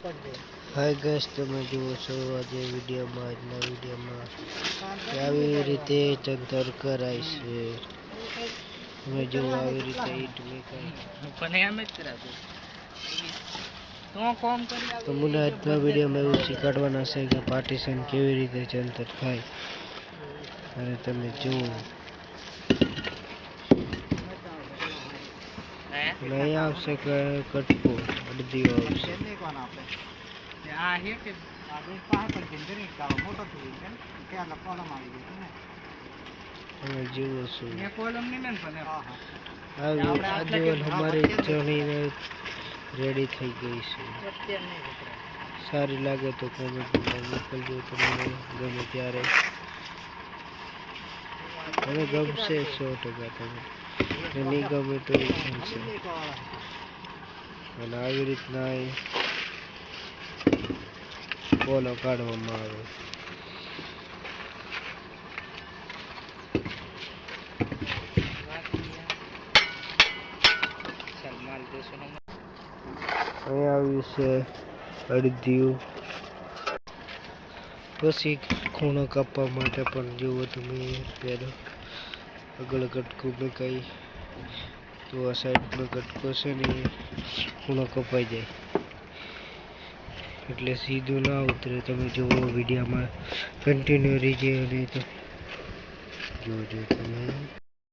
Hi guys, તમે જુઓ છો આજે વિડીયોમાં, આજના વિડીયોમાં આવી રીતે ચંતર કરાય છે. તમે જુઓ આવી રીતે ઈટ મેકાય. તો મને આજના વિડીયોમાં એવું શીખવાડવાના છે કે પાર્ટીશન કેવી રીતે ચંતર થાય. અને તમે જુઓ નહીં આવશે કે કટકો અડધીઓ આવશે. તમે જુઓ છો આજે અમારી ચણી રેડી થઈ ગઈ છે. સારી લાગે તો કોમેન્ટમાં મોકલજો. તમને ગમે ત્યારે મને ગમશે 100%. તમે નહીં ગમે તો એ ગમશે. અને આવી રીતના કોલો કાઢવામાં આવે. અહીંયા આવ્યું છે અડધ્યું. પછી ખૂણો કાપવા માટે પણ જુઓ તમે પહેલો આગળ કટકું મેકાઈ તો આ સાઈડનો કટકો છે ને ખૂણો કપાઈ જાય એટલે સીધું ના ઉતરે. તમે જુઓ વિડીયોમાં કન્ટિન્યુ રહીજે અને તો જોજો તમે.